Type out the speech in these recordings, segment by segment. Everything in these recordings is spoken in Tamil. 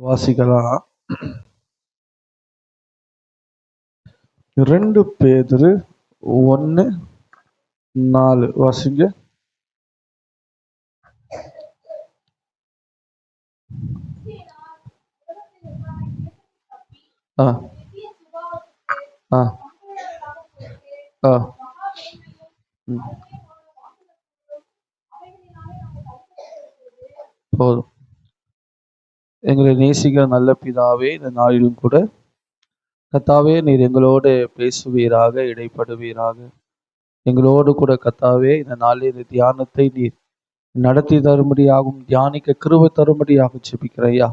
வாசிக்கலாம். 2 பேதுரு 1:4 வாசிங்க. ஆ ஆ ஆ போதும். எங்களை நேசிக்கிற நல்ல பிதாவே, இந்த நாளிலும் கூட கர்த்தாவே நீர் எங்களோடு பேசுவீராக, இடைப்படுவீராக. எங்களோடு கூட கர்த்தாவே இந்த நாளில் இந்த தியானத்தை நீர் நடத்தி தரும்படியாகவும் தியானிக்க கிருபை தரும்படியாக ஜெபிக்கிற ஐயா.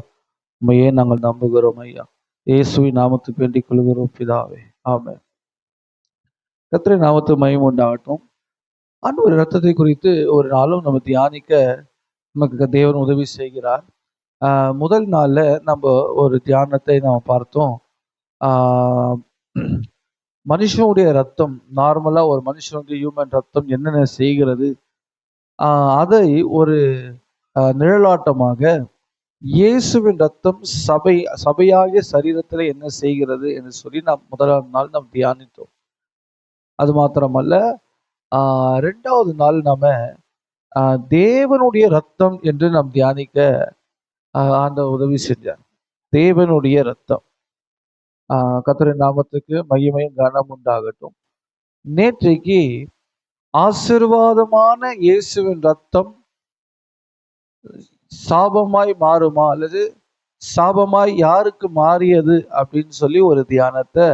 உண்மையே நாங்கள் நம்புகிறோம் ஐயா. இயேசுவின் நாமத்துக்கு வேண்டிக் கொள்கிறோம் பிதாவே, ஆமென். கர்த்தருடைய நாமத்துக்கு மகிமை உண்டாகட்டும். ஆண்டவர் இரத்தத்தை குறித்து ஒரு நாளும் நம்ம தியானிக்க நமக்கு தேவன் உதவி செய்கிறார். முதல் நாள்ல நம்ம ஒரு தியானத்தை நாம் பார்த்தோம். மனுஷனுடைய ரத்தம், நார்மலா ஒரு மனுஷனுடைய ஹியூமன் ரத்தம் என்னென்ன செய்கிறது, அதை ஒரு நிழலாட்டமாக இயேசுவின் ரத்தம் சபையாகிய சரீரத்துல என்ன செய்கிறது என்று சொல்லி நாம் முதலாம் நாள் நாம் தியானித்தோம். அது மாத்திரமல்ல, 2வது நாள் நாம தேவனுடைய ரத்தம் என்று நாம் தியானிக்க ஆண்டவர் உதவி செஞ்சார். தேவனுடைய ரத்தம். கர்த்தரின் நாமத்துக்கு மகிமையும் கனம் உண்டாகட்டும். நேற்றைக்கு ஆசீர்வாதமான இயேசுவின் ரத்தம் சாபமாய் மாறுமா, அல்லது சாபமாய் யாருக்கு மாறியது அப்படின்னு சொல்லி ஒரு தியானத்தை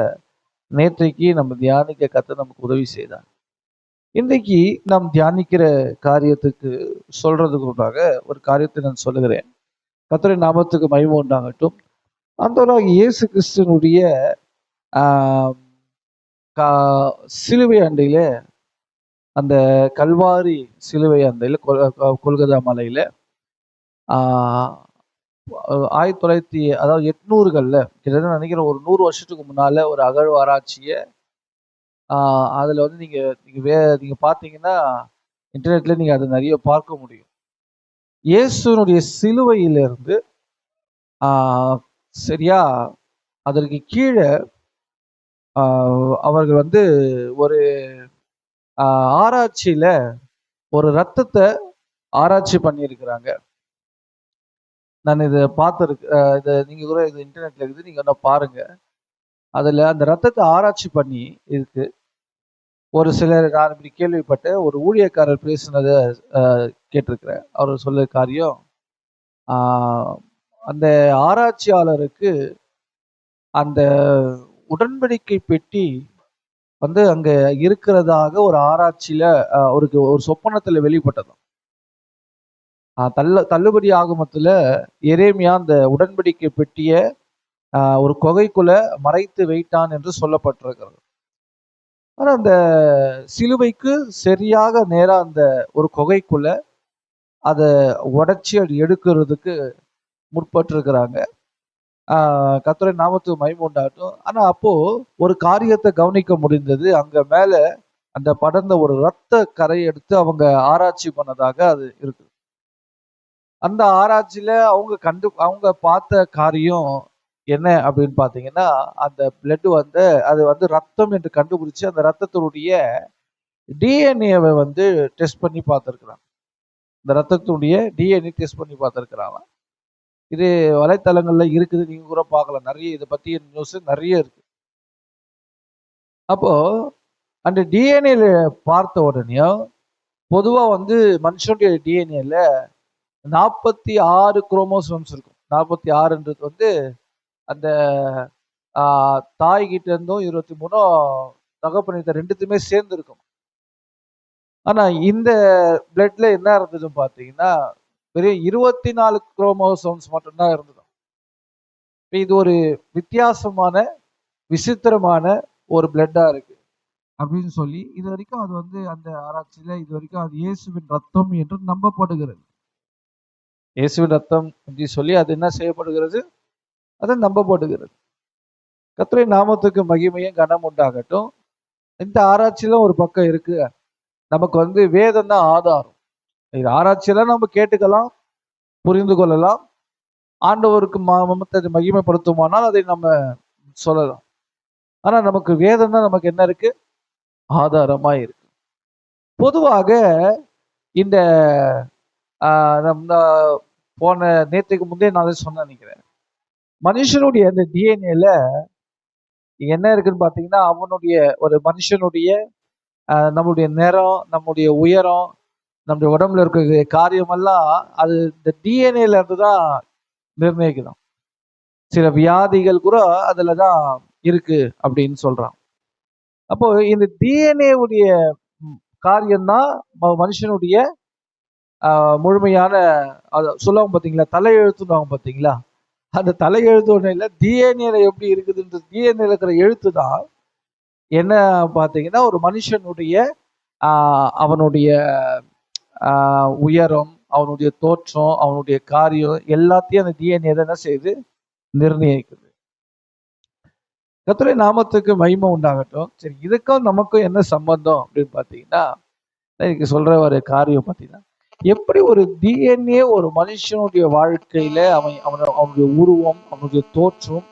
நேற்றைக்கு நம்ம தியானிக்க கர்த்தர் நமக்கு உதவி செய்தார். இன்றைக்கு நாம் தியானிக்கிற காரியத்துக்கு சொல்றதுக்கு முன்னாக ஒரு காரியத்தை நான் சொல்லுகிறேன். கர்த்தரின் நாமத்துக்கு மகிமை உண்டாகட்டும். ஆண்டவராகிய இயேசு கிறிஸ்துவினுடைய சிலுவை அண்டையில, அந்த கல்வாரி சிலுவை அண்டையில, கொல்கத்தா மலையில 800களில் கிட்டத்தட்ட நினைக்கிறேன் ஒரு 100 வருஷத்துக்கு முன்னால ஒரு அகழ்வாராய்ச்சியை அதில் வந்து நீங்க பார்த்தீங்கன்னா இன்டர்நெட்ல நீங்க அதை நிறைய பார்க்க முடியும். இயேசுனுடைய சிலுவையிலிருந்து சரியா அதற்கு கீழே அவர்கள் வந்து ஒரு ஆராய்ச்சியில ஒரு ரத்தத்தை ஆராய்ச்சி பண்ணியிருக்கிறாங்க. நான் இதை இதை நீங்க கூட இது இன்டர்நெட்ல இருக்குது, நீங்க என்ன பாருங்க. அதுல அந்த ரத்தத்தை ஆராய்ச்சி பண்ணி இருக்கு. ஒரு சிலர், நான் இப்படி கேள்விப்பட்ட ஒரு ஊழியக்காரர் பேசுனதை கேட்டிருக்கிறேன். அவர் சொல்ல காரியம், அந்த ஆராய்ச்சியாளருக்கு அந்த உடன்படிக்கை பெட்டி வந்து அங்க இருக்கிறதாக ஒரு ஆராய்ச்சியில ஒரு சொப்பனத்துல வெளிப்பட்டதும், தள்ளுபடி ஆகமத்துல எரேமியா அந்த உடன்படிக்கை பெட்டிய ஒரு குகைக்குள்ள மறைத்து வைத்தான் என்று சொல்லப்பட்டிருக்கிறது. ஆனா அந்த சிலுவைக்கு சரியாக நேரா அந்த ஒரு குகைக்குள்ள அதை உடைச்சி அது எடுக்கிறதுக்கு முற்பட்டிருக்கிறாங்க. கர்த்தரின் நாமத்துக்கு மகிமை உண்டாகட்டும். ஆனா அப்போ ஒரு காரியத்தை கவனிக்க முடிந்தது. அங்க மேல அந்த படர்ந்த ஒரு ரத்த கரை எடுத்து அவங்க ஆராய்ச்சி பண்ணதாக அது இருக்கு. அந்த ஆராய்ச்சியில அவங்க பார்த்த காரியம் என்ன அப்படின்னு பாத்தீங்கன்னா, அந்த பிளட் வந்து அது வந்து ரத்தம் என்று கண்டுபிடிச்சு அந்த ரத்தத்தினுடைய டிஎன்ஏவை வந்து டெஸ்ட் பண்ணி பார்த்துருக்குறாங்க. இந்த ரத்தத்தினுடைய டிஎன்ஏ டெஸ்ட் பண்ணி பார்த்துருக்குறாங்க. இது வலைத்தளங்கள்ல இருக்குது, நீங்க கூட பார்க்கலாம். நிறைய இதை பத்தி நியூஸ் நிறைய இருக்கு. அப்போ அந்த டிஎன்ஏல பார்த்த உடனே பொதுவா வந்து மனுஷனுடைய டிஎன்ஏல 46 குரோமோசோம்ஸ் இருக்கும். 46ன்றது வந்து அந்த தாய்கிட்ட இருந்தும் 23 தகப்பனிட்ட ரெண்டுத்துமே சேர்ந்து இருக்கும். ஆனா இந்த பிளட்ல என்ன இருந்ததுன்னு பாத்தீங்கன்னா வெறும் 24 குரோமோசோம்ஸ் மட்டும்தான் இருந்தது. இது ஒரு வித்தியாசமான விசித்திரமான ஒரு பிளட்டா இருக்கு அப்படின்னு சொல்லி இது வரைக்கும் அது வந்து அந்த ஆராய்ச்சியில இது வரைக்கும் அது இயேசுவின் ரத்தம் என்று நம்பப்படுகிறது. இயேசுவின் ரத்தம் என்று சொல்லி அது என்ன செய்யப்படுகிறது, அது நம்பப்படுகிறது. கர்த்தரின் நாமத்துக்கு மகிமையும் கனம் உண்டாகட்டும். இந்த ஆராய்ச்சியில ஒரு பக்கம் இருக்கு. நமக்கு வந்து வேதம் தான் ஆதாரம். இது ஆராய்ச்சியெல்லாம் நம்ம கேட்டுக்கலாம், புரிந்து கொள்ளலாம். ஆண்டவருக்கு மகிமைப்படுத்துமானால் அதை நம்ம சொல்லலாம். ஆனா நமக்கு வேதம் தான் நமக்கு என்ன இருக்கு, ஆதாரமா இருக்கு. பொதுவாக இந்த நம்ம போன நேற்றுக்கு முந்தைய நான் சொன்ன நினைக்கிறேன், மனுஷனுடைய அந்த டிஎன்ஏல என்ன இருக்குன்னு பாத்தீங்கன்னா, அவனுடைய ஒரு மனுஷனுடைய நம்முடைய நிறம், நம்முடைய உயரம், நம்முடைய உடம்புல இருக்கிற காரியமெல்லாம் அது இந்த டிஎன்ஏல இருந்து தான் நிர்ணயிக்கணும். சில வியாதிகள் கூட அதுல தான் இருக்கு அப்படின்னு சொல்றான். அப்போ இந்த டிஎன்ஏ உடைய காரியம்தான் மனுஷனுடைய முழுமையான சொல்லுவாங்க பார்த்தீங்களா, தலையெழுத்துன்னு பார்த்தீங்களா, அந்த தலையெழுத்து ஒன்றும் இல்லை, டிஎன்ஏல எப்படி இருக்குதுன்ற டிஎன்ஏல இருக்கிற எழுத்து தான் என்ன பார்த்தீங்கன்னா ஒரு மனுஷனுடைய அவனுடைய உயரம், அவனுடைய தோற்றம், அவனுடைய காரியம் எல்லாத்தையும் அந்த டிஎன்ஏ என்ன செய்யுது, நிர்ணயிக்குது. கர்த்தருடைய நாமத்துக்கு மகிமை உண்டாகட்டும். சரி, இதுக்கும் நமக்கும் என்ன சம்பந்தம் அப்படின்னு பார்த்தீங்கன்னா, இன்னைக்கு சொல்ற ஒரு காரியம் பார்த்தீங்கன்னா, எப்படி ஒரு டிஎன்ஏ ஒரு மனுஷனுடைய வாழ்க்கையில அவனுடைய உருவம், அவனுடைய தோற்றம்,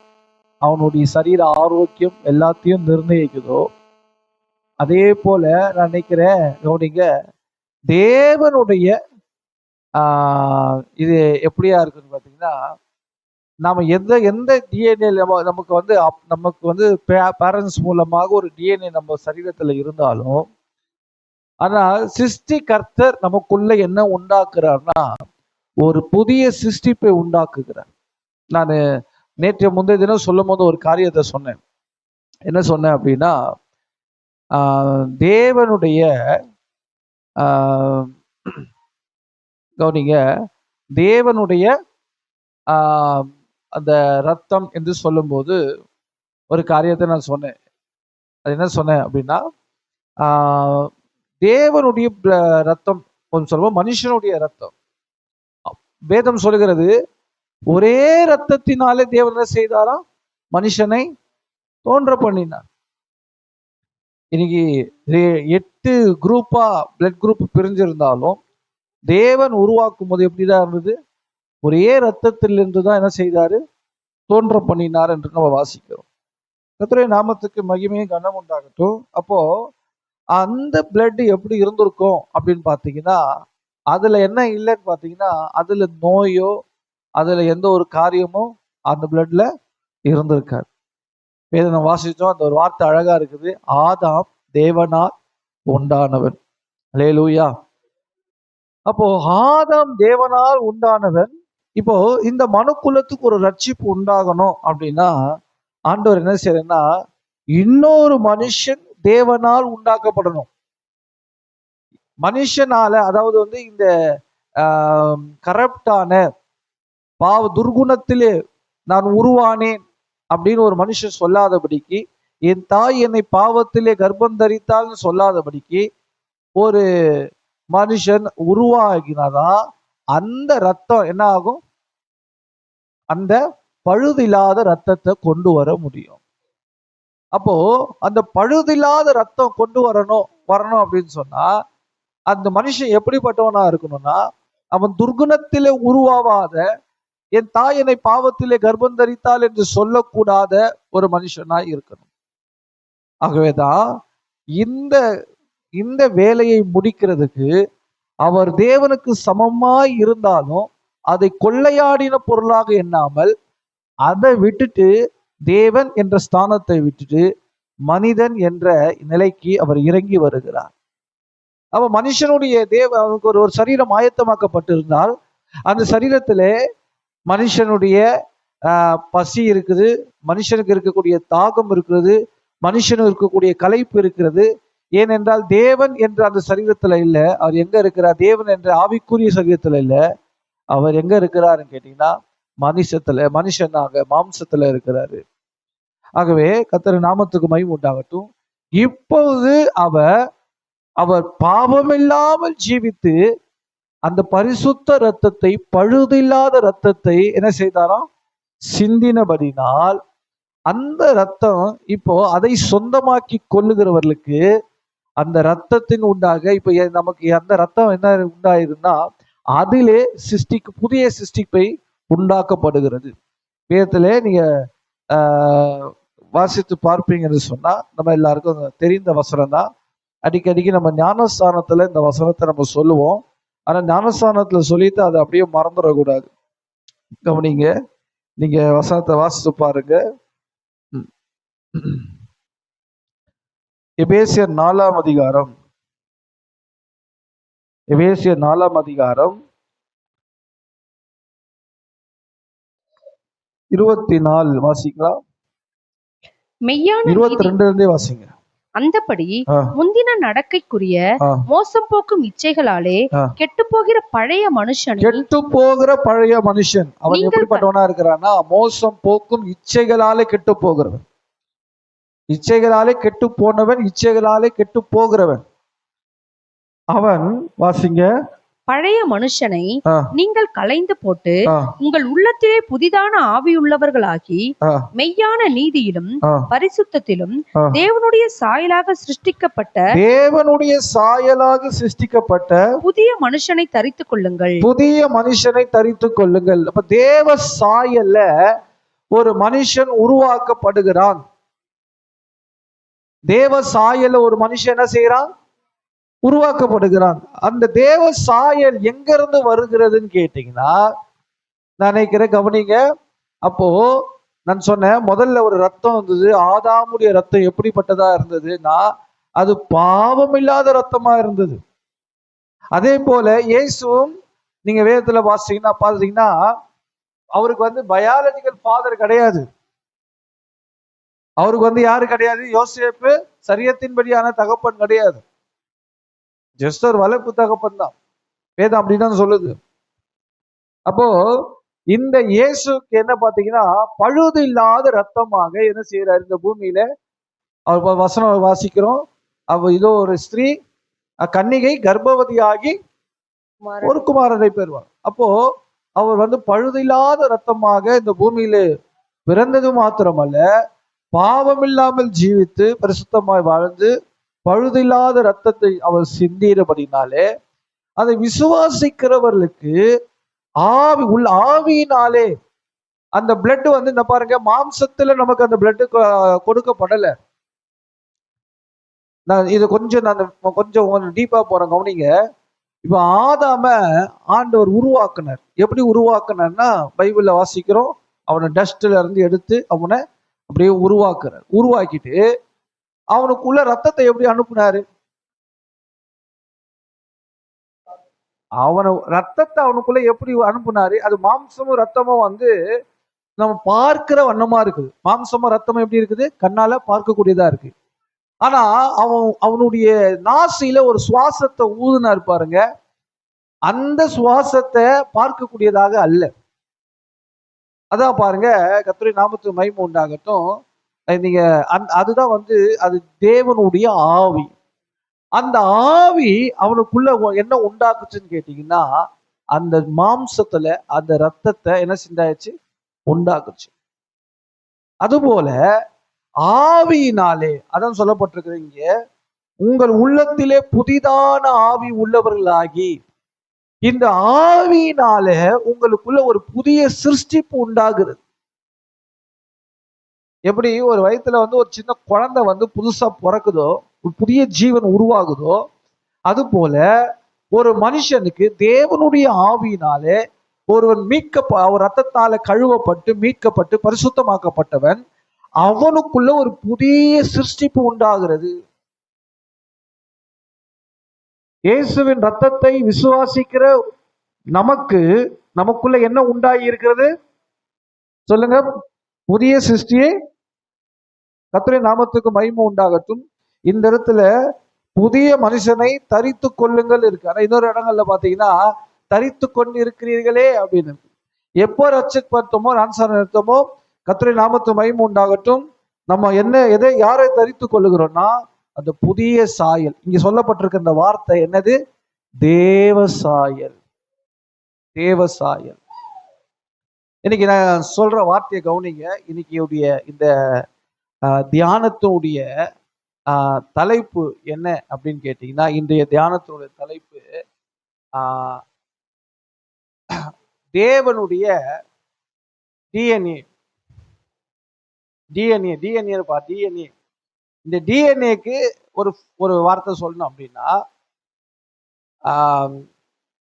அவனுடைய சரீர ஆரோக்கியம் எல்லாத்தையும் நிர்ணயிக்குதோ, அதே போல நான் நினைக்கிறேன், கவனிங்க, தேவனுடைய இது எப்படியா இருக்குன்னு பார்த்தீங்கன்னா, நாம எந்த டிஎன்ஏ நமக்கு வந்து பேரண்ட்ஸ் மூலமாக ஒரு டிஎன்ஏ நம்ம சரீரத்துல இருந்தாலும், ஆனா சிருஷ்டிகர்த்தர் நமக்குள்ள என்ன உண்டாக்குறார்னா ஒரு புதிய சிருஷ்டிப்பை உண்டாக்குகிறார். நான் நேற்றைய முந்தைய தினம் சொல்லும் போது ஒரு காரியத்தை சொன்னேன். என்ன சொன்னேன் அப்படின்னா, தேவனுடைய கவனிங்க, தேவனுடைய அந்த ரத்தம் என்று சொல்லும்போது ஒரு காரியத்தை நான் சொன்னேன். அது என்ன சொன்னேன் அப்படின்னா, தேவனுடைய ரத்தம் கொஞ்சம் சொல்லுவோம், மனுஷனுடைய ரத்தம். வேதம் சொல்லுகிறது, ஒரே ரத்தத்தினாலே தேவன் என்ன செய்தாரா, மனுஷனை தோன்ற பண்ணினார். இன்னைக்கு 8 குரூப்பா பிளட் குரூப் பிரிஞ்சிருந்தாலும் தேவன் உருவாக்கும் போது எப்படிதான் இருந்தது, ஒரே ரத்தத்திலிருந்து தான் என்ன செய்தாரு, தோன்ற பண்ணினார் என்று நம்ம வாசிக்கிறோம். கர்த்தருடைய நாமத்துக்கு மகிமையும் கனம் உண்டாகட்டும். அப்போ அந்த பிளட் எப்படி இருந்திருக்கும் அப்படின்னு பாத்தீங்கன்னா, அதுல என்ன இல்லைன்னு பாத்தீங்கன்னா, அதுல நோயோ அதுல எந்த ஒரு காரியமும் அந்த பிளட்ல இருந்திருக்காரு. வேதம் வாசிச்சோம், அந்த ஒரு வார்த்தை அழகா இருக்குது, ஆதாம் தேவனால் உண்டானவன். அல்லேலூயா. அப்போ ஆதாம் தேவனால் உண்டானவன். இப்போ இந்த மனுக்குலத்துக்கு ஒரு ரட்சிப்பு உண்டாகணும் அப்படின்னா ஆண்டவர் என்ன செய்யறேன்னா, இன்னொரு மனுஷன் தேவனால் உண்டாக்கப்படணும். மனுஷனால, அதாவது வந்து இந்த கரப்டான பாவ துர்குணத்திலே நான் உருவானேன் அப்படின்னு ஒரு மனுஷன் சொல்லாதபடிக்கு, என் தாய் என்னை பாவத்திலே கர்ப்பம் தரித்தால்னு சொல்லாதபடிக்கு ஒரு மனுஷன் உருவாகினாதான் அந்த ரத்தம் என்ன ஆகும், அந்த பழுதில்லாத ரத்தத்தை கொண்டு வர முடியும். அப்போ அந்த பழுதில்லாத ரத்தம் கொண்டு வரணும் அப்படின்னு சொன்னா அந்த மனுஷன் எப்படிப்பட்டவனா இருக்கணும்னா, அவன் துர்குணத்திலே உருவாவாத, என் தாய் என்னை பாவத்திலே கர்ப்பம் தரித்தாள் என்று சொல்லக்கூடாத ஒரு மனுஷனாய் இருக்கணும். ஆகவேதான் இந்த இந்த வேலையை முடிக்கிறதுக்கு அவர் தேவனுக்கு சமமாய் இருந்தாலும் அதை கொள்ளையாடின பொருளாக எண்ணாமல் அதை விட்டுட்டு தேவன் என்ற ஸ்தானத்தை விட்டுட்டு மனிதன் என்ற நிலைக்கு அவர் இறங்கி வருகிறார். அப்ப மனுஷனுடைய அவனுக்கு ஒரு சரீரம் ஆயத்தமாக்கப்பட்டிருந்தால் அந்த சரீரத்திலே மனுஷனுடைய பசி இருக்குது, மனுஷனுக்கு இருக்கக்கூடிய தாகம் இருக்கிறது, மனுஷனுக்கு இருக்கக்கூடிய களைப்பு இருக்கிறது. ஏனென்றால் தேவன் என்ற அந்த சரீரத்துல இல்ல, அவர் எங்க இருக்கிறார், தேவன் என்ற ஆவிக்குரிய சரீரத்துல இல்ல, அவர் எங்க இருக்கிறாருன்னு கேட்டீங்கன்னா மனுஷனாக மாம்சத்துல இருக்கிறாரு. ஆகவே கர்த்தர் நாமத்துக்கு மகிமை உண்டாகட்டும். இப்போது அவர் பாவமில்லாமல் ஜீவித்து அந்த பரிசுத்த இரத்தத்தை, பழுதில்லாத இரத்தத்தை என்ன செய்தாராம், சிந்தினபடினால் அந்த இரத்தம் இப்போ அதை சொந்தமாக்கி கொள்ளுகிறவர்களுக்கு அந்த இரத்தத்தின் உண்டாக இப்ப நமக்கு அந்த இரத்தம் என்ன உண்டாயிருந்தா அதிலே புதிய சிருஷ்டிப்பை உண்டாக்கப்படுகிறது. வேதத்திலே நீங்க வாசித்து பார்ப்பீங்க என்று சொன்னா, நம்ம எல்லாருக்கும் தெரிந்த வசனம் தான். அடிக்கடிக்கு நம்ம ஞானஸ்தானத்துல இந்த வசனத்தை நம்ம சொல்லுவோம். ஆனா ஞானஸ்தானத்துல சொல்லிட்டு அதை அப்படியே மறந்துடக்கூடாது. கவனிங்க, நீங்க வசனத்தை வாசித்து பாருங்க. எபேசியர் 4ஆம் அதிகாரம், எபேசியர் 4ஆம் அதிகாரம் 24 வாசிக்கலாம். மெய்யான 22 இருந்தே வாசிங்க. அந்தபடி முந்தின நடக்கைக்குரிய மோசம் போக்கும் இச்சைகளாலே கெட்டு போகிற பழைய மனுஷன் அவன் எப்படிப்பட்டவனா இருக்கிறான்னா, மோசம் போக்கும் இச்சைகளாலே கெட்டு போகிறவன், இச்சைகளாலே கெட்டு போனவன், இச்சைகளாலே கெட்டு போகிறவன் அவன். வாசிங்க. பழைய மனுஷனை நீங்கள் களைந்து போட்டு உங்கள் உள்ளத்திலே புதிதான ஆவியுள்ளவர்களாகி மெய்யான நீதியிலும் பரிசுத்தத்திலும் தேவனுடைய சாயலாக சிருஷ்டிக்கப்பட்ட புதிய மனுஷனை தரித்துக் கொள்ளுங்கள். அப்ப தேவ சாயல்ல ஒரு மனுஷன் உருவாக்கப்படுகிறான். தேவ சாயல்ல ஒரு மனுஷன் என்ன செய்யறான்? உருவாக்கப்படுகிறான். அந்த தேவ சாயல் எங்க இருந்து வருகிறதுன்னு கேட்டீங்கன்னா, நான் நினைக்கிறேன், கவனிங்க. அப்போ நான் சொன்னேன், முதல்ல ஒரு ரத்தம் இருந்தது. ஆதாமுடைய ரத்தம் எப்படிப்பட்டதா இருந்ததுன்னா, அது பாவம் இல்லாத ரத்தமா இருந்தது. அதே போல இயேசுவும் நீங்க வேதத்துல பாத்தீங்கன்னா அவருக்கு பயாலஜிக்கல் ஃபாதர் கிடையாது. அவருக்கு யாரு கிடையாது? யோசேப்பு சரியத்தின்படியான தகப்பன் கிடையாது. ஜஸ்ட் ஒரு வளர்ப்பு தகப்பன் தான். வேதம் அப்படின்னு சொல்லுது. அப்போ இந்த இயேசுக்கு என்ன பாத்தீங்கன்னா, பழுது இல்லாத ரத்தமாக என்ன செய்யறாரு இந்த பூமியில? அவர் வசனம் வாசிக்கிறோம். இதோ ஒரு ஸ்திரீ கன்னிகை கர்ப்பவதியாகி ஒரு குமாரனை பெறுவார். அப்போ அவர் பழுதில்லாத ரத்தமாக இந்த பூமியில பிறந்தது மாத்திரமல்ல, பாவம் இல்லாமல் ஜீவித்து பரிசுத்தமாய் வாழ்ந்து பழுதில்லாத ரத்தத்தை அவர் சிந்திரபடினாலே அதை விசுவாசிக்கிறவர்களுக்கு ஆவியினாலே அந்த பிளட் இந்த பாருங்க, மாம்சத்துல நமக்கு அந்த பிளட் கொடுக்கப்படல. இது கொஞ்சம் டீப்பா போறேன், கவனிங்க. இப்ப ஆதாம ஆண்டவர் உருவாக்குனார். எப்படி உருவாக்குனார்னா, பைபிள்ல வாசிக்கிறோம், அவனை டஸ்ட்ல இருந்து எடுத்து அவனை அப்படியே உருவாக்குறார். உருவாக்கிட்டு அவனுக்குள்ள ரத்தத்தை எப்படி அனுப்புனாரு? ரத்தத்தை அவனுக்குள்ள எப்படி அனுப்புனாரு? அது மாம்சமும் ரத்தமும் நம்ம பார்க்கிற வண்ணமா இருக்குது. மாம்சமும் ரத்தமும் எப்படி இருக்குது? கண்ணால பார்க்கக்கூடியதா இருக்கு. ஆனா அவனுடைய நாசியில ஒரு சுவாசத்தை ஊதுனாரு பாருங்க, அந்த சுவாசத்தை பார்க்கக்கூடியதாக அல்ல. அதான் பாருங்க, கர்த்தருடைய நாமத்துக்கு மகிமை உண்டாகட்டும். நீங்க அதுதான் அது தேவனுடைய ஆவி. அந்த ஆவி அவனுக்குள்ள என்ன உண்டாக்குச்சுன்னு கேட்டீங்கன்னா, அந்த மாம்சத்துல அந்த ரத்தத்தை என்ன செஞ்சாச்சு? உண்டாக்குச்சு. அதுபோல ஆவியினாலே, அதான் சொல்லப்பட்டிருக்குது இங்க, உங்கள் உள்ளத்திலே புதிதான ஆவி உள்ளவர்களாகி, இந்த ஆவியினால உங்களுக்குள்ள ஒரு புதிய சிருஷ்டிப்பு உண்டாகிறது. எப்படி ஒரு வயிற்றுல ஒரு சின்ன குழந்தை புதுசா பிறக்குதோ, ஒரு புதிய ஜீவன் உருவாகுதோ, அது போல ஒரு மனுஷனுக்கு தேவனுடைய ஆவியினாலே ஒருவன் அவர் ரத்தத்தால கழுவப்பட்டு மீட்கப்பட்டு பரிசுத்தமாக்கப்பட்டவன், அவனுக்குள்ள ஒரு புதிய சிருஷ்டிப்பு உண்டாகிறது. இயேசுவின் ரத்தத்தை விசுவாசிக்கிற நமக்குள்ள என்ன உண்டாகி இருக்கிறது? சொல்லுங்க. புதிய சிருஷ்டியை. கர்த்தருடைய நாமத்துக்கு மகிமை உண்டாகட்டும். இந்த இடத்துல புதிய மனுஷனை தரித்து கொள்ளுங்கள் இருக்கு. ஆனா இன்னொரு இடங்கள்ல பாத்தீங்கன்னா, தரித்து கொண்டு இருக்கிறீர்களே அப்படின்னு. எப்போ ரட்சிக்கப்பட்டோமோ, ஞானஸ்நானம் எடுத்தோமோ, கர்த்தருடைய நாமத்துக்கு மகிமை உண்டாகட்டும், நம்ம யாரை தரித்து கொள்ளுகிறோம்னா அந்த புதிய சாயல். இங்க சொல்லப்பட்டிருக்க இந்த வார்த்தை என்னது? தேவ சாயல். தேவ சாயல். இன்னைக்கு நான் சொல்ற வார்த்தையை கவனிங்க. இன்னைக்கு இந்த தியானத்தினுடைய தலைப்பு என்ன அப்படின்னு கேட்டீங்கன்னா, இன்றைய தியானத்தினுடைய தலைப்பு தேவனுடைய டிஎன்ஏ டிஎன்ஏ டிஎன்ஏப்பா டிஎன்ஏ. இந்த டிஎன்ஏக்கு ஒரு ஒரு வார்த்தை சொல்லணும் அப்படின்னா,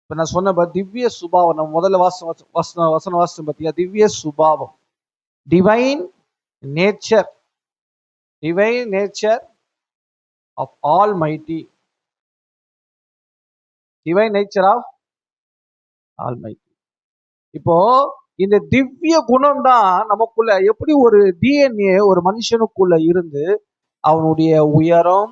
இப்போ நான் சொன்ன திவ்ய சுபாவம், நம்ம முதல்ல வசன வாசனம் பார்த்தியா, திவ்ய சுபாவம், divine nature, divine nature of almighty, divine nature of almighty. இப்போ இந்த திவ்ய குணம் தான் நமக்குள்ள, எப்படி ஒரு டிஎன்ஏ ஒரு மனுஷனுக்குள்ள இருந்து அவனுடைய உயரம்,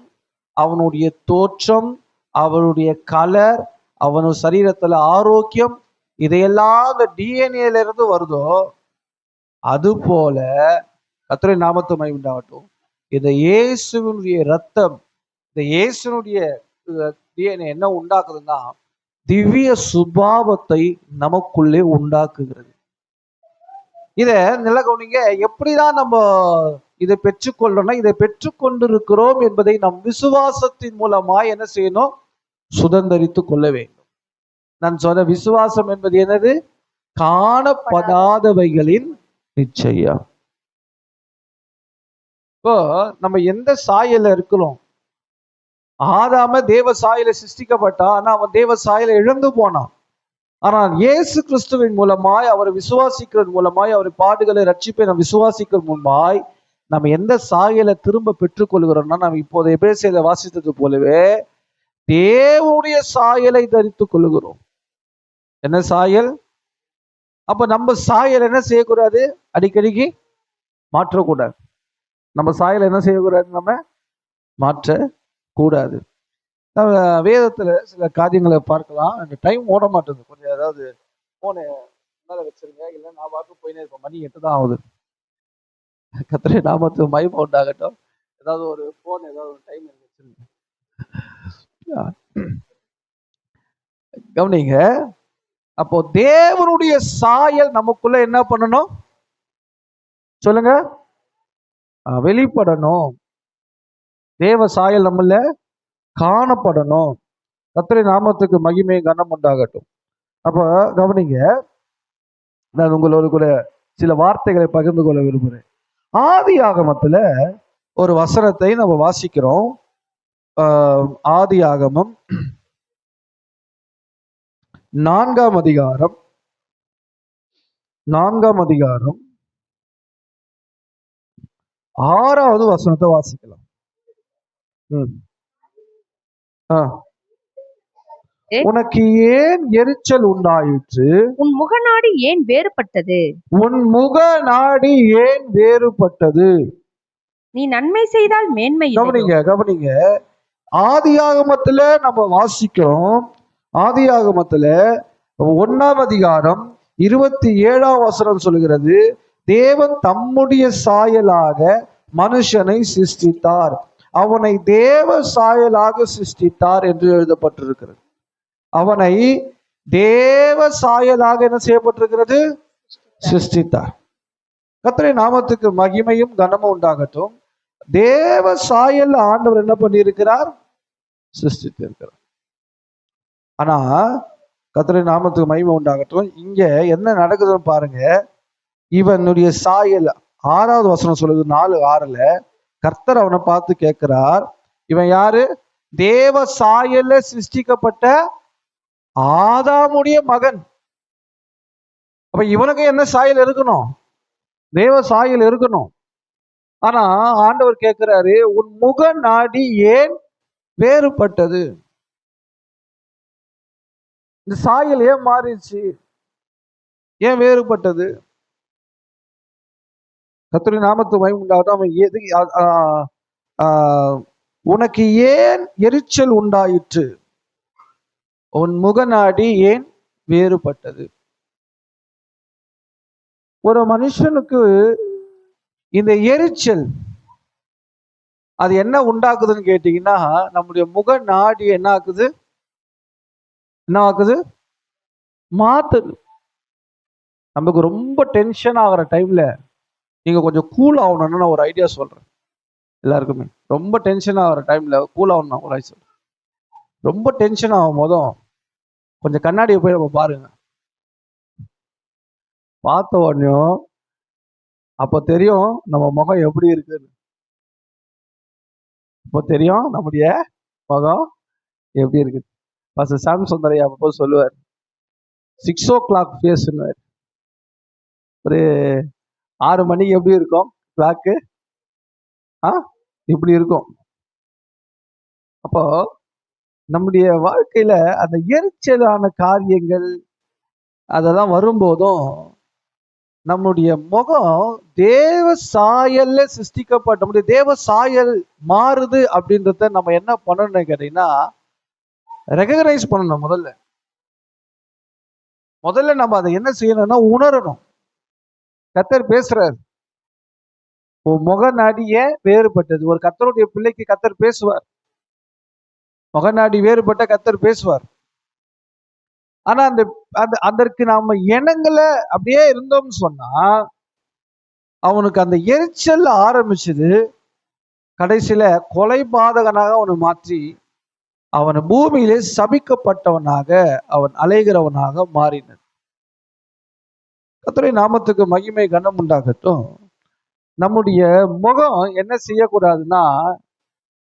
அவனுடைய தோற்றம், அவனுடைய கலர், அவனு சரீரத்துல ஆரோக்கியம், இதையெல்லாம் இந்த டிஎன்ஏல இருந்து வருதோ, அது போல கர்த்தருடைய நாமத்து மகிமை உண்டாகட்டும், இந்த இயேசுவினுடைய ரத்தம், இந்த இயேசுனுடைய டிஎன்ஏ என்ன உண்டாக்குதுன்னா திவ்ய சுபாவத்தை நமக்குள்ளே உண்டாக்குகிறது. இத நல்ல கவனிங்க. எப்படிதான் நம்ம இதை பெற்றுக்கொள்ளணும்? இதை பெற்றுக்கொண்டிருக்கிறோம் என்பதை நம் விசுவாசத்தின் மூலமாய் என்ன செய்யணும்? சுதந்தரித்து கொள்ள வேண்டும். நான் சொன்ன விசுவாசம் என்பது என்னது? காணப்படாதவைகளின் நிச்சயம். இப்போ நம்ம எந்த சாயல இருக்கிறோம்? ஆதாம தேவ சாயல சிருஷ்டிக்கப்பட்டா, ஆனா அவன் தேவ சாயல இழந்து போனான். ஆனால் இயேசு கிறிஸ்துவின் மூலமாய், அவரை விசுவாசிக்கிறது மூலமாய், அவரை பாடுகளை ரட்சிப்பை நம்ம விசுவாசிக்கிறது மூலமாய் நம்ம எந்த சாயலை திரும்ப பெற்றுக்கொள்கிறோம்னா, நம்ம இப்போது எபேசியரை வாசித்தது போலவே தேவனுடைய சாயலை தரித்துக் கொள்கிறோம். என்ன சாயல்? அப்ப நம்ம சாயல் என்ன செய்யக்கூடாது? அடிக்கடிக்கு மாற்றக்கூடாது. நம்ம சாயல் என்ன செய்யக்கூடாது? நம்ம மாற்றக்கூடாது. நம்ம வேதத்துல சில காரியங்களை பார்க்கலாம். அந்த டைம் ஓட மாட்டேங்குது. கொஞ்சம் ஏதாவது போனை மேல வச்சிருங்க, இல்லை நான் பார்த்து போயினே இருப்பேன். மணி 8 தான் ஆகுது. கர்த்தருடைய நாமத்துக்கு மகிமை உண்டாகட்டும். ஏதாவது ஒரு போன், ஏதாவது ஒரு டைம் வச்சிருங்க. கவனிங்க. அப்போ தேவனுடைய சாயல் நமக்குள்ள என்ன பண்ணணும்? சொல்லுங்க. வெளிப்படணும். தேவ சாயல் நம்மள காணப்படணும். கர்த்தருடைய நாமத்துக்கு மகிமை கனம் உண்டாகட்டும். அப்ப கவனிங்க, நான் உங்களோடு கூட சில வார்த்தைகளை பகிர்ந்து கொள்ள விரும்புகிறேன். ஆதி ஆகமத்துல ஒரு வசனத்தை நம்ம வாசிக்கிறோம். ஆதி ஆகமம் 4ஆம் அதிகாரம் 6வது வசனத்தை வாசிக்கலாம். உனக்கு ஏன் எரிச்சல் உண்டாயிற்று? உன் முகநாடி ஏன் வேறுபட்டது? உன் முகநாடி ஏன் வேறுபட்டது? நீ நன்மை செய்தால் மேன்மை. கவனிங்க. ஆதியாகமத்துல நம்ம வாசிக்கிறோம். ஆதியாகமத்துல 1ஆம் அதிகாரம் 27ஆம் வசனம் சொல்கிறது, தேவன் தம்முடைய சாயலாக மனுஷனை சிருஷ்டித்தார், அவனை தேவ சாயலாக சிருஷ்டித்தார் என்று எழுதப்பட்டிருக்கிறது. அவனை தேவ சாயலாக என்ன செய்யப்பட்டிருக்கிறது? சிருஷ்டித்தார். கர்த்தருடைய நாமத்துக்கு மகிமையும் கனமும் உண்டாகட்டும். தேவ சாயல் ஆண்டவர் என்ன பண்ணியிருக்கிறார்? சிருஷ்டித்திருக்கிறார். ஆனா கர்த்தருடைய நாமத்துக்கு மகிமை உண்டாகட்டும், இங்க என்ன நடக்குதுன்னு பாருங்க. இவனுடைய சாயல், 6வது வசனம் சொல்லுது, 4:6 கர்த்தர் அவனை பார்த்து கேட்கிறார், இவன் யாரு? தேவ சாயல்ல சிருஷ்டிக்கப்பட்ட ஆதாமுடைய மகன். அப்ப இவனுக்கு என்ன சாயல் இருக்கணும்? தேவ சாயல் இருக்கணும். ஆனா ஆண்டவர் கேட்கிறாரு, உன் முக நாடி ஏன் வேறுபட்டது? இந்த சாயல் ஏன் மாறிடுச்சு? ஏன் வேறுபட்டது? கர்த்தருடைய நாமத்துக்கு மகிமை உண்டாகட்டும். அவன் எது உனக்கு ஏன் எரிச்சல் உண்டாயிற்று? உன் முகநாடி ஏன் வேறுபட்டது? ஒரு மனுஷனுக்கு இந்த எரிச்சல் அது என்ன உண்டாக்குதுன்னு கேட்டீங்கன்னா, நம்முடைய முக நாடி என்ன ஆக்குது? மாத்துது. நமக்கு ரொம்ப டென்ஷன் ஆகிற டைம்ல நீங்க கொஞ்சம் கூல் ஆகணும்னு நான் ஒரு ஐடியா சொல்றேன். எல்லாருக்குமே ரொம்ப டென்ஷன் ஆகிற டைம்ல கூல் ஆகணும் ஒரு ஐடியா சொல்றேன். ரொம்ப டென்ஷன் ஆகும் போதும் கொஞ்சம் கண்ணாடியை போய் நம்ம பாருங்க. பார்த்த உடனே அப்போ தெரியும் நம்ம முகம் எப்படி இருக்குன்னு. இப்போ தெரியும் நம்முடைய முகம் எப்படி இருக்குது. பாஸ்டர் சாம் சுந்தரையா அப்போ சொல்லுவார், 6 o'clock ஃபேஸ்ன்னு. ஒரு 6 மணிக்கு எப்படி இருக்கும் கிளாக்கு? இப்படி இருக்கும். அப்போ நம்முடைய வாழ்க்கையில அந்த எரிச்சலான காரியங்கள் அதெல்லாம் வரும்போதும் நம்முடைய முகம் தேவ சாயல்ல சிருஷ்டிக்கப்பட்ட நம்முடைய தேவ சாயல் மாறுது அப்படின்றத நம்ம என்ன பண்ணணும்னு கேட்டீங்கன்னா, ரெகக்னைஸ் பண்ணணும். முதல்ல நம்ம அதை என்ன செய்யணும்னா உணரணும். கர்த்தர் பேசுறாரு, உன் முகநாடி ஏன் வேறுபட்டது. ஒரு கர்த்தருடைய பிள்ளைக்கு கர்த்தர் பேசுவார். முகநாடி வேறுபட்ட கர்த்தர் பேசுவார். ஆனா அந்த அதற்கு நாம இணங்கல அப்படியே இருந்தோம்னு சொன்னா, அவனுக்கு அந்த எரிச்சல் ஆரம்பிச்சது. கடைசியில கொலை பாதகனாக அவனை மாற்றி அவன் பூமியிலே சபிக்கப்பட்டவனாக அவன் அலைகிறவனாக மாறினான். கர்த்தருடைய நாமத்துக்கு மகிமை கனம் உண்டாகட்டும். நம்முடைய முகம் என்ன செய்யக்கூடாதுன்னா,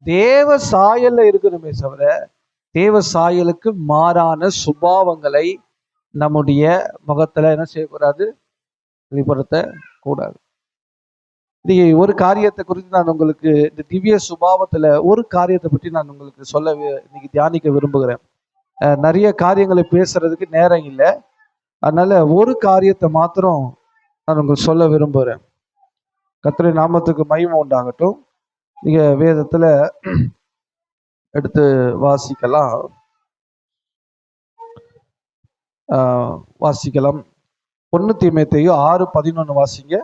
தேவ சாயல்ல இருக்கணுமே தவிர தேவ சாயலுக்கு மாறான சுபாவங்களை நம்முடைய முகத்துல என்ன செய்யக்கூடாது, வெளிப்படுத்த கூடாது. இது ஒரு காரியத்தை குறித்து நான் உங்களுக்கு இந்த திவ்ய சுபாவத்துல ஒரு காரியத்தை பற்றி நான் உங்களுக்கு சொல்ல இன்னைக்கு தியானிக்க விரும்புகிறேன். நிறைய காரியங்களை பேசுறதுக்கு நேரம் இல்லை. அதனால ஒரு காரியத்தை மாத்திரம் நான் உங்களுக்கு சொல்ல விரும்புகிறேன். கர்த்தருடைய நாமத்துக்கு மகிமை உண்டாகட்டும். நீங்க வேதத்துல எடுத்து வாசிக்கலாம். வாசிக்கலாம் 1 தீமோத்தேயு 6:11 வாசிங்க.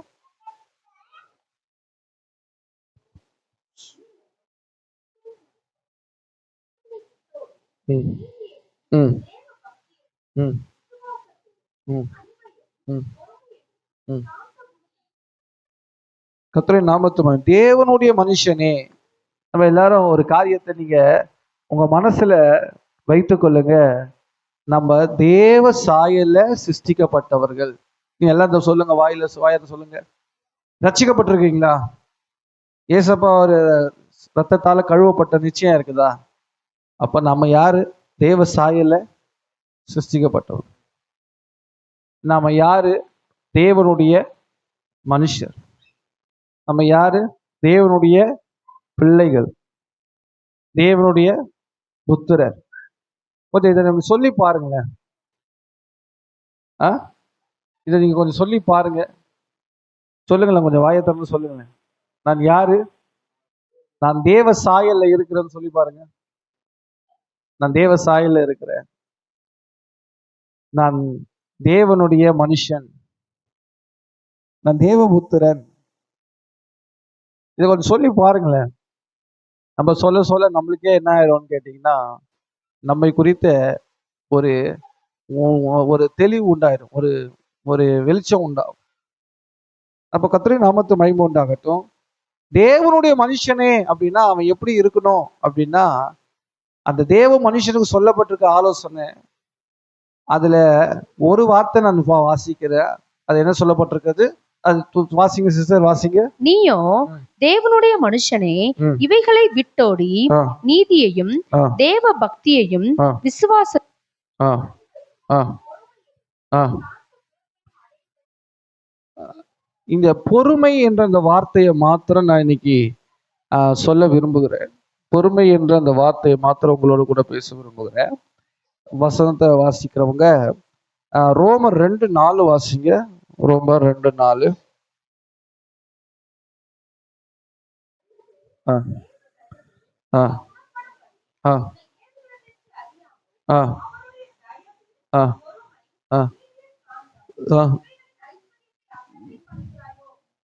கர்த்தருடைய நாமத்து தேவனுடைய மனுஷனே, நம்ம எல்லாரும் ஒரு காரியத்தை நீங்க உங்க மனசுல வைத்துக் கொள்ளுங்க. நம்ம தேவ சாயல்ல சிருஷ்டிக்கப்பட்டவர்கள். நீங்க எல்லாம் சொல்லுங்க, வாயில சொல்லுங்க. ரட்சிக்கப்பட்டிருக்கீங்களா? ஏசப்பா ஒரு ரத்தத்தால கழுவப்பட்ட நிச்சயம் இருக்குதா? அப்ப நம்ம யாரு? தேவ சாயல்ல சிருஷ்டிக்கப்பட்டவர். நாம யாரு? தேவனுடைய மனுஷர். நம்ம யாரு? தேவனுடைய பிள்ளைகள், தேவனுடைய புத்திரர். கொஞ்சம் இதை நம்ம சொல்லி பாருங்களேன். இதை நீங்க கொஞ்சம் சொல்லி பாருங்க. சொல்லுங்களேன், கொஞ்சம் வாயை திறந்து சொல்லுங்களேன். நான் யாரு? நான் தேவ சாயல்ல இருக்கிறேன்னு சொல்லி பாருங்க. நான் தேவ சாயல்ல இருக்கிறேன். நான் தேவனுடைய மனுஷன். நான் தேவபுத்திரன். இதை கொஞ்சம் சொல்லி பாருங்களேன். நம்ம சொல்ல சொல்ல நம்மளுக்கே என்ன ஆயிடும்னு கேட்டீங்கன்னா, நம்மை குறித்த ஒரு ஒரு தெளிவு உண்டாயிடும், ஒரு ஒரு வெளிச்சம் உண்டாகும். அப்ப கர்த்தருடைய நாமத்து மகிமை உண்டாகட்டும். தேவனுடைய மனுஷனே அப்படின்னா அவன் எப்படி இருக்கணும் அப்படின்னா, அந்த தேவ மனுஷனுக்கு சொல்லப்பட்டிருக்க ஆலோசனை அதுல ஒரு வார்த்தை நான் வாசிக்கிறேன். அது என்ன சொல்லப்பட்டிருக்கிறது? அது வாசிங்க சிஸ்டர், வாசிங்க. நீயோ தேவனுடைய மனுஷனே, இவைகளை விட்டோடி நீதியையும் தேவ பக்தியையும் விசுவாச இந்த பொறுமை என்ற அந்த வார்த்தையை மாத்திரம் நான் இன்னைக்கு சொல்ல விரும்புகிறேன். பொறுமை என்ற அந்த வார்த்தையை மாத்திரம் உங்களோட கூட பேச விரும்புகிறேன். வசனத்தை வாசிக்கிறவங்க ரோமர் 2:4 வாசிங்க. ரோமர் 2:4.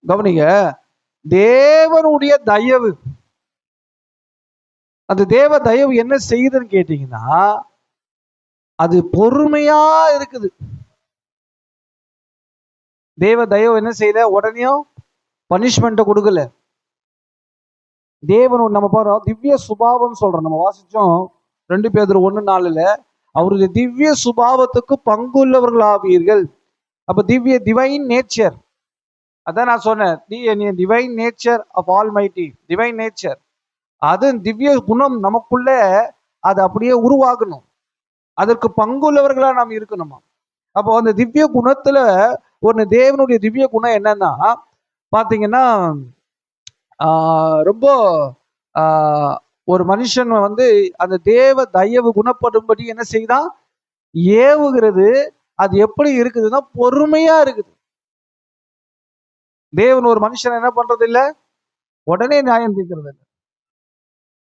கவனிங்க, தேவனுடைய தயவு, அந்த தேவ தயவு என்ன செய்யுதுன்னு கேட்டீங்கன்னா, அது பொறுமையா இருக்குது. தேவ தயவு என்ன செய்யல, உடனேயும் பனிஷ்மெண்ட்டை கொடுக்கல. தேவன் நம்ம பாருறோம், திவ்ய சுபாவம் சொல்றோம். நம்ம வாசிச்சோம் 2 பேதுரு 1:4. அவருடைய திவ்ய சுபாவத்துக்கு பங்குள்ளவர்கள் ஆவீர்கள். அப்ப டிவைன் நேச்சர், அதான் நான் சொன்னேன், divine nature of almighty, divine nature, அது திவ்ய குணம் நமக்குள்ள அது அப்படியே உருவாகணும். அதற்கு பங்குள்ளவர்களா நாம் இருக்கணுமா. அப்போ அந்த திவ்ய குணத்துல ஒன்று, தேவனுடைய திவ்ய குணம் என்னன்னா பாத்தீங்கன்னா, ரொம்ப ஒரு மனுஷன் வந்து அந்த தேவ தயவு குணப்படும்படி என்ன செய்தான், ஏவுகிறது. அது எப்படி இருக்குதுன்னா பொறுமையா இருக்குது. தேவன் ஒரு மனுஷன் என்ன பண்றது இல்ல, உடனே நியாயம் தீர்க்கிறது இல்லை.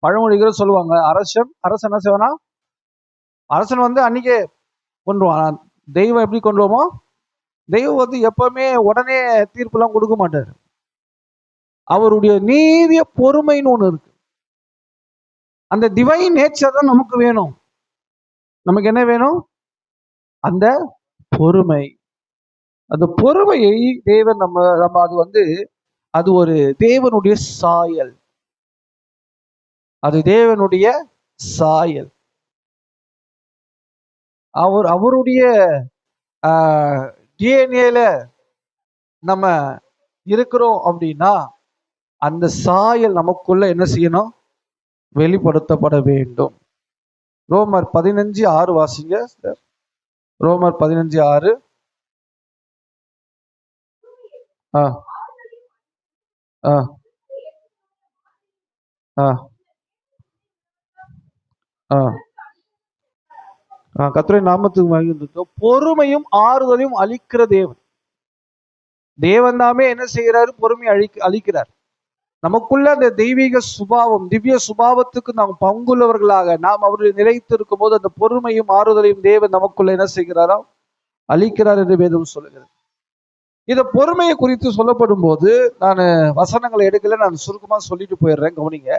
பழமொழிகள் சொல்லுவாங்க, அரசன் என்ன செய்வானா, அரசன் வந்து அன்னைக்கே கொண்டுவான். தெய்வம் எப்படி கொண்டுவோமோ, தெய்வம் வந்து எப்பவுமே உடனே தீர்ப்புலாம் கொடுக்க மாட்டார். அவருடைய நீதிய பொறுமைன்னு ஒண்ணு இருக்கு. அந்த டிவைன் நேச்சர் தான் நமக்கு வேணும். நமக்கு என்ன வேணும், அந்த பொறுமை. அந்த பொறுமையை தேவன் நம்ம அது வந்து அது ஒரு தேவனுடைய சாயல், அது தேவனுடைய சாயல். அவருடைய டிஎன்ஏல நம்ம இருக்கிறோம் அப்படின்னா அந்த சாயல் நமக்குள்ள என்ன செய்யணும், வெளிப்படுத்தப்பட வேண்டும். ரோமர் 15:6 வாசிங்க. ரோமர் 15:6. கர்த்தருடைய நாமத்துக்கு மகிமை. பொறுமையும் ஆறுதலையும் அளிக்கிற தேவன். தேவன் தாமே என்ன செய்யறாரு, பொறுமை அளிக்கிறார். நமக்குள்ள அந்த தெய்வீக சுபாவம், திவ்ய சுபாவத்துக்கு நாம் பங்குள்ளவர்களாக நாம் அவருடைய நிலைத்து இருக்கும் போது அந்த பொறுமையும் ஆறுதலையும் தேவன் நமக்குள்ள என்ன செய்கிறாராம், அளிக்கிறார் என்று வேதம் சொல்லுகிறது. இந்த பொறுமையை குறித்து சொல்லப்படும் போது நான் வசனங்களை எடுக்கல, நான் சுருக்கமா சொல்லிட்டு போயிடுறேன், கவனிங்க.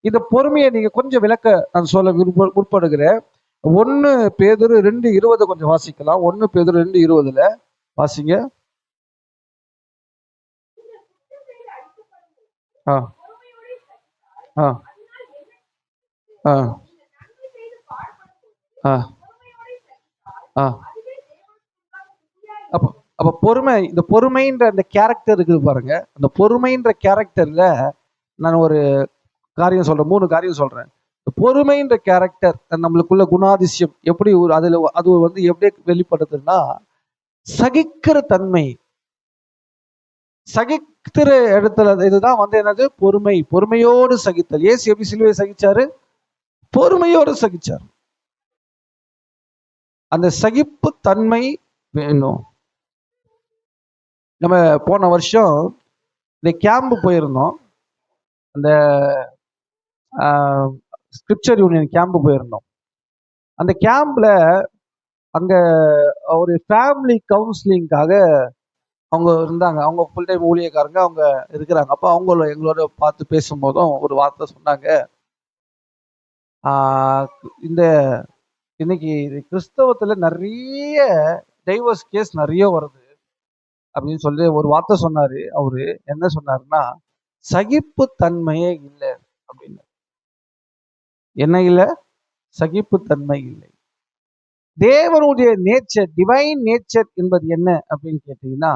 இந்த பொறுமையை நீங்க கொஞ்சம் விளக்க நான் சொல்ல முற்படுகிறேன். 1 பேதுரு 2:20 கொஞ்சம் வாசிக்கலாம். 1 பேதுரு 2:20 வாசிங்க. அப்ப பொறுமை, இந்த பொறுமைன்ற அந்த கேரக்டர் இருக்குது பாருங்க. அந்த பொறுமைன்ற கேரக்டர்ல நான் ஒரு காரியம் சொல்றேன், 3 காரியம் சொல்றேன். பொறுமைன்ற கேரக்டர் நம்மளுக்குள்ள குணாதிசயம் எப்படி அதுல அது வந்து எப்படி வெளிப்படுத்துன்னா, சகிக்கிற தன்மை. சகிக்கிற இடத்துல இதுதான் வந்து என்னது, பொறுமை. பொறுமையோடு சகித்தல். இயேசு எப்படி சிலுவையை சகிச்சாரு, பொறுமையோடு சகிச்சார். அந்த சகிப்பு தன்மை வேணும். நம்ம போன வருஷம் இந்த கேம்ப் போயிருந்தோம், அந்த ஸ்கிரிப்சர் யூனியன் கேம்ப் போயிருந்தோம். அந்த கேம்ப்ல அங்க ஒரு ஃபேமிலி கவுன்சிலிங்காக அவங்க இருந்தாங்க. அவங்க ஃபுல் டைம் ஊழியக்காரங்க அவங்க இருக்கிறாங்க. அப்போ அவங்க எங்களோட பார்த்து பேசும்போதும் ஒரு வார்த்தை சொன்னாங்க, இந்த இன்னைக்கு கிறிஸ்தவத்துல நிறைய டைவர்ஸ் கேஸ் நிறைய வருது அப்படின்னு சொல்லி ஒரு வார்த்தை சொன்னாரு. அவரு என்ன சொன்னாருன்னா, சகிப்பு தன்மையே இல்லை அப்படின்னு. என்ன இல்லை, சகிப்பு தன்மை இல்லை. தேவனுடைய நேச்சர், டிவைன் நேச்சர் என்பது என்ன அப்படின்னு கேட்டீங்கன்னா,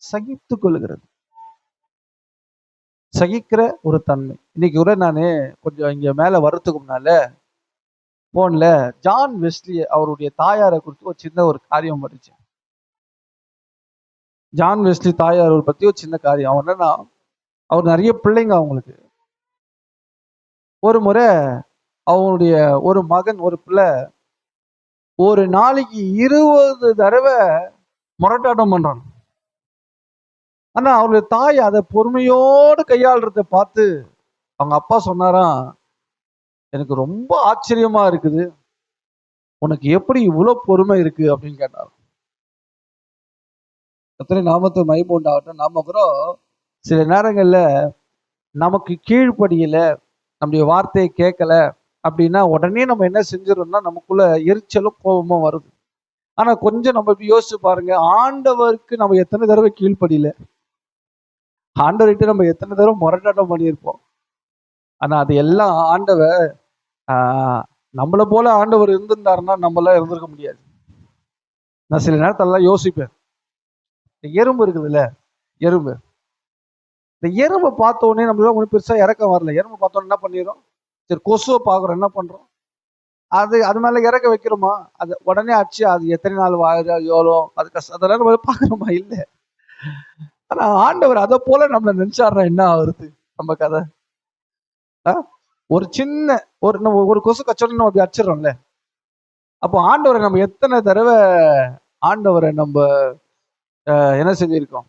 சகித்து கொள்ளுகிறது, சகிக்கிற ஒரு தன்மை. இன்னைக்கு கூட நான் கொஞ்சம் இங்க மேல வரத்துக்கு முன்னால போன்ல ஜான் வெஸ்லி அவருடைய தாயாரை குறித்து ஒரு சின்ன ஒரு காரியம் படிச்சேன். ஜான் வெஸ்லி தாயார் பத்தி ஒரு சின்ன காரியம். அவர் என்னன்னா, அவர் நிறைய பிள்ளைங்க அவங்களுக்கு. ஒரு முறை அவனுடைய ஒரு மகன், ஒரு பிள்ளை ஒரு நாளைக்கு 20 தடவை முரட்டாட்டம் பண்றான். ஆனா அவருடைய தாய் அதை பொறுமையோடு கையாளுறத பார்த்து அவங்க அப்பா சொன்னாராம், எனக்கு ரொம்ப ஆச்சரியமா இருக்குது, உனக்கு எப்படி இவ்வளவு பொறுமை இருக்கு அப்படின்னு கேட்டார். எத்தனை நாமத்தை மகிமை உண்டாகட்டும். நாம கூட சில நேரங்கள்ல நமக்கு கீழ்ப்படியல, நம்முடைய வார்த்தையை கேட்கல அப்படின்னா உடனே நம்ம என்ன செஞ்சிடறோம்னா நமக்குள்ள எரிச்சலும் கோபமும் வருது. ஆனா கொஞ்சம் நம்ம இப்படி யோசிச்சு பாருங்க, ஆண்டவருக்கு நம்ம எத்தனை தடவை கீழ்ப்படியல, ஆண்டவர்கிட்ட நம்ம எத்தனை தடவை முரட்டாட்டம் பண்ணியிருப்போம். ஆனா அது எல்லாம் ஆண்டவர் நம்மளை போல ஆண்டவர் இருந்திருந்தாருன்னா நம்மளாம் இருந்திருக்க முடியாது. நான் சில நேரத்தெல்லாம் யோசிப்பேன், எறும்பு இருக்குதுல்ல, எறும்பு. இந்த எறும்பை பார்த்த உடனே நம்மளால ஒன்றும் பெருசா இறக்கம் வரல. எறும்பு பார்த்தோன்னே என்ன பண்ணிடுறோம்? சரி, கொசுவை பார்க்குறோம், என்ன பண்றோம்? அது மேல இறக்க வைக்கிறோமா? அது உடனே அடிச்சு அது எத்தனை நாள் வாழுதா எவ்வளோ அது கஷ்டம் அதெல்லாம் நம்ம பார்க்குறோமா? இல்லை. ஆனா ஆண்டவர் அதை போல நம்மளை நினைச்சாருன்னா என்ன ஆகுறது நம்ம கதை? ஒரு சின்ன ஒரு கொசு கச்சோன்னு நம்ம அப்படி அடிச்சிடறோம்ல. அப்போ ஆண்டவரை நம்ம எத்தனை தடவை ஆண்டவரை நம்ம என்ன செஞ்சிருக்கோம்?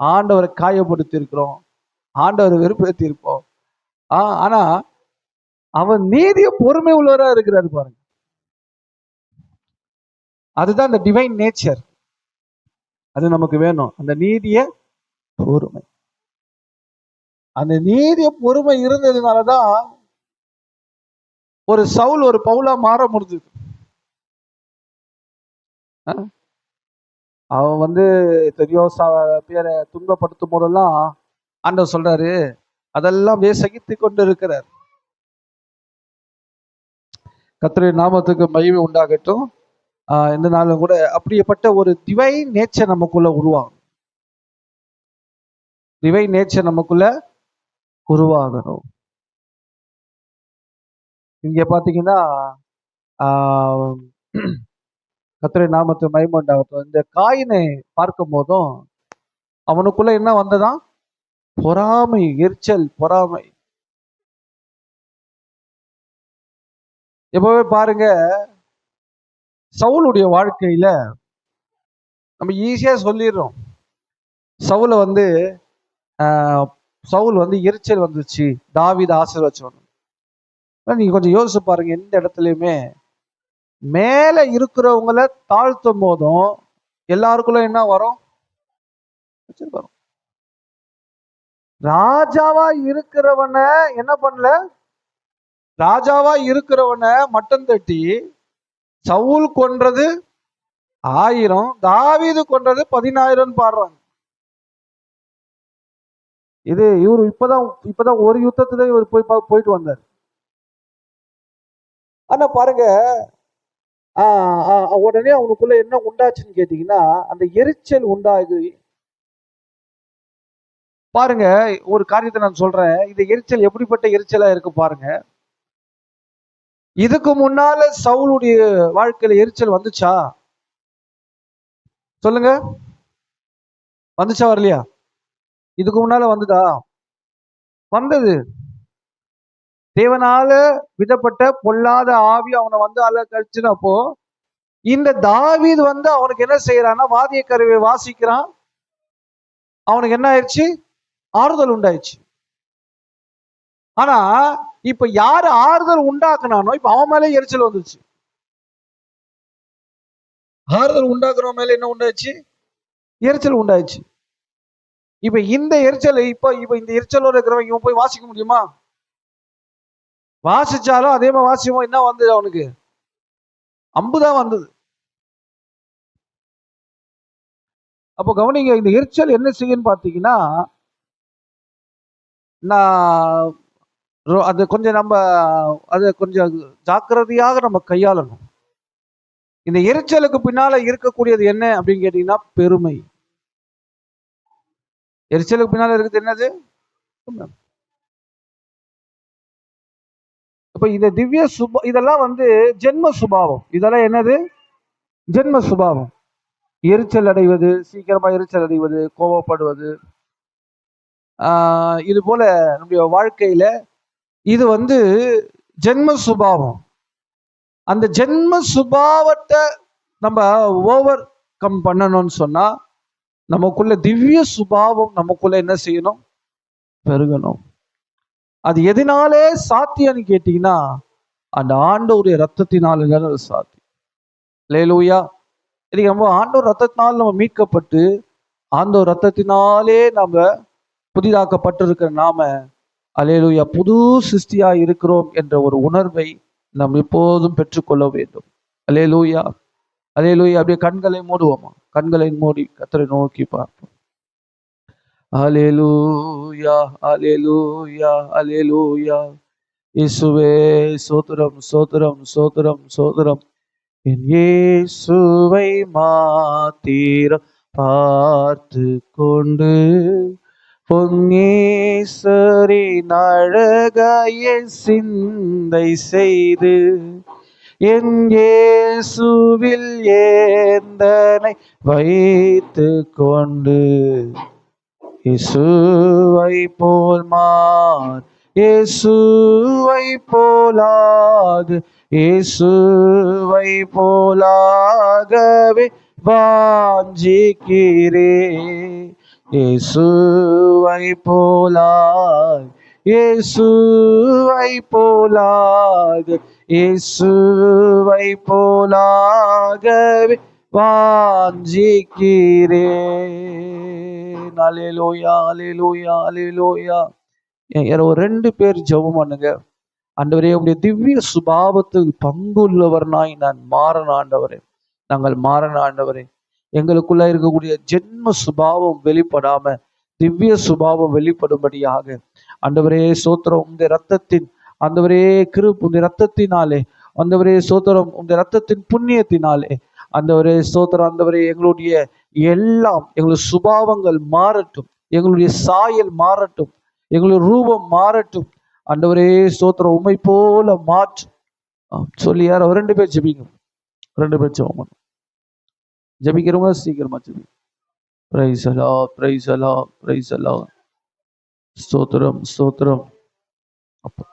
ஆண்டவரை காயப்படுத்தி இருக்கிறோம், ஆண்டவரை வெறுப்பேற்றி இருப்போம். ஆனா அவன் நீதிய பொறுமை உள்ளவரா இருக்கிறாரு பாருங்க. அதுதான் அந்த டிவைன் நேச்சர். அது நமக்கு வேணும், அந்த நீதிய பொறுமை. அந்த நீதிய பொறுமை இருந்ததுனாலதான் ஒரு சவுல் ஒரு பவுலா மாற முடிஞ்சது. அவன் எத்தனையோ பேரை துன்பப்படுத்தும் போதெல்லாம் ஆண்டவர் சொல்றாரு, அதெல்லாம் சகித்து கொண்டு இருக்கிறார். கர்த்தருடைய நாமத்துக்கு மகிமை உண்டாகட்டும். இந்த நாளும் கூட அப்படிப்பட்ட ஒரு டிவைன் நேச்சர் நமக்குள்ள உருவாகும். டிவைன் நேச்சர் நமக்குள்ள உருவாகணும். இங்க பாத்தீங்கன்னா கர்த்தருடைய நாமத்துக்கு மகிமை உண்டாகட்டும். இந்த காயினை பார்க்கும் போதும் அவனுக்குள்ள என்ன வந்ததான்? பொறாமை, எரிச்சல், பொறாமை. எப்பவே பாருங்க, சவுலுடைய வாழ்க்கையில நம்ம ஈஸியா சொல்லிடுறோம். சவுல் எரிச்சல் வந்துச்சு, தாவீது ஆசீர்வதிச்சவன். நீங்க கொஞ்சம் யோசிச்சு பாருங்க, எந்த இடத்துலயுமே மேல இருக்கிறவங்கள தாழ்த்தும் போதும் எல்லாருக்குள்ள என்ன வரும்? வரும். ராஜாவா இருக்கிறவன என்ன பண்ணல? ராஜாவா இருக்கிறவன மட்டம் தட்டி சவுல் கொன்றது 1000, தாவீது கொன்றது 10000 பாடுறாங்க. இவரு இப்பதான் ஒரு யுத்தத்துல இவர் போயிட்டு வந்தார். ஆனா பாருங்க, உடனே அவனுக்குள்ள என்ன உண்டாச்சுன்னு கேட்டீங்கன்னா, அந்த எரிச்சல் உண்டாகுது. பாருங்க, ஒரு காரியத்தை நான் சொல்றேன். இந்த எரிச்சல் எப்படிப்பட்ட எரிச்சலா இருக்கு பாருங்க. இதுக்கு முன்னால சவுலுடைய வாழ்க்கையில எரிச்சல் வந்துச்சா? சொல்லுங்க, வந்துச்சா வரலையா? இதுக்கு முன்னால வந்துதா? வந்தது. தேவனால விடப்பட்ட பொல்லாத ஆவி அவனை கழிச்சுனப்போ இந்த தாவீது அவனுக்கு என்ன செய்யறான்னா, வாதிய கருவியை வாசிக்கிறான். அவனுக்கு என்ன ஆயிடுச்சு? ஆறுதல் உண்டாயிடுச்சு. ஆனா இப்ப யாரு ஆறுதல் உண்டாக்குனானோ இப்ப அவன் மேலே எரிச்சல் வந்துச்சு. ஆறுதல் உண்டாக்குறவன் மேல என்ன உண்டாயிடுச்சு? எரிச்சல் உண்டாயிடுச்சு. இப்ப இந்த எரிச்சல் இப்ப இந்த எரிச்சலோட இருக்கிறவன் இவன் போய் வாசிக்க முடியுமா? வாசிச்சாலும் அதே மாதிரி வாசிக்கும் என்ன வந்தது? அவனுக்கு அம்புதான் வந்தது. அப்போ கவனிங்க, இந்த எரிச்சல் என்ன செய்யுன்னு பாத்தீங்கன்னா, அது கொஞ்சம் ஜாக்கிரதையாக நம்ம கையாளணும். இந்த எரிச்சலுக்கு பின்னால இருக்கக்கூடியது என்ன அப்படின்னு கேட்டீங்கன்னா, பெருமை. எரிச்சலுக்கு பின்னால இருக்குது என்னது? இப்ப இந்த திவ்ய இதெல்லாம் ஜென்ம சுபாவம். இதெல்லாம் என்னது? ஜென்ம சுபாவம். எரிச்சல் அடைவது, சீக்கிரமா எரிச்சல் அடைவது, கோபப்படுவது, இது போல நம்முடைய வாழ்க்கையில இது ஜென்ம சுபாவம். அந்த ஜென்ம சுபாவத்தை நம்ம ஓவர் கம் பண்ணணும்னு சொன்னா நமக்குள்ள திவ்ய சுபாவம் நமக்குள்ள என்ன செய்யணும்? பெருகணும். அது எதனாலே சாத்தியம்னு கேட்டீங்கன்னா, அந்த ஆண்டவருடைய ரத்தத்தினால சாத்தியம். அல்லேலூயா. இன்னைக்கு நம்ம ஆண்டவர் ரத்தத்தினால் நம்ம மீட்கப்பட்டு ஆண்டவர் ரத்தத்தினாலே நம்ம புதிதாக்கப்பட்டிருக்கிற நாம அல்லேலூயா புது சிருஷ்டியா இருக்கிறோம் என்ற ஒரு உணர்வை நாம் எப்போதும் பெற்றுக்கொள்ள வேண்டும். அல்லேலூயா, அல்லேலூயா. அப்படியே கண்களை மூடுவோமா? கண்களை மூடி கர்த்தரை நோக்கி பார்ப்போம். அல்லேலூயா, அல்லேலூயா, அல்லேலூயா. இயேசுவே ஸ்தோத்திரம், ஸ்தோத்திரம், ஸ்தோத்திரம், ஸ்தோத்திரம். என் இயேசுவை மாத்திரம் பார்த்து கொண்டு பொன்னீசரின் அழகாய சிந்தை செய்து என் இயேசுவில் ஏந்தனை வைத்து கொண்டு இயேசுவை போல் மார் இயேசுவை போலாது இயேசுவை போலாகவே வாஞ்சிக்கிறே இயேசுவை போலாது இயேசுவை போலாது இயேசுவை போலாகவே வாஞ்சிக்கிறேன். அல்லேலூயா அல்லேலூயா அல்லேலூயா. ஒரு 2 பேர் ஜெபம் பண்ணுங்க. ஆண்டவரே, உடைய திவ்ய சுபாவத்தில் பங்குள்ளவர்னாய் நான் மாறணும் ஆண்டவரே. நாங்கள் மாறணும் ஆண்டவரே. எங்களுக்குள்ள இருக்கக்கூடிய ஜென்ம சுபாவம் வெளிப்படாம திவ்ய சுபாவம் வெளிப்படும்படியாக ஆண்டவரே சோத்திரம். உடைய ரத்தத்தின் ஆண்டவரே உடைய ரத்தத்தினாலே ஆண்டவரே சோத்திரம். உடைய ரத்தத்தின் புண்ணியத்தினாலே ஆண்டவரே சோத்திரம். ஆண்டவரே, எங்களுடைய எங்களுடைய சுபாவங்கள் மாறட்டும், எங்களுடைய சாயல் மாறட்டும், எங்களுடைய ரூபம் மாறட்டும் ஆண்டவரே சோத்திரம். உம்மை போல மாற்றும் சொல்லி யார் 2 பேர் ஜெபிங்க. 2 பேர் ஜெபம் ஜெபிக்கிறவங்க சீக்கிரமா ஜெபிங்க. பிரைஸ் அல்லாஹ் பிரைஸ் அல்லாஹ் பிரைஸ் அல்லாஹ். ஸ்தோத்திரம் ஸ்தோத்திரம் அப்பா.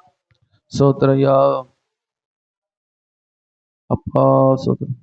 ஸ்தோத்திரம் யா அப்பா. ஸ்தோத்திரம்.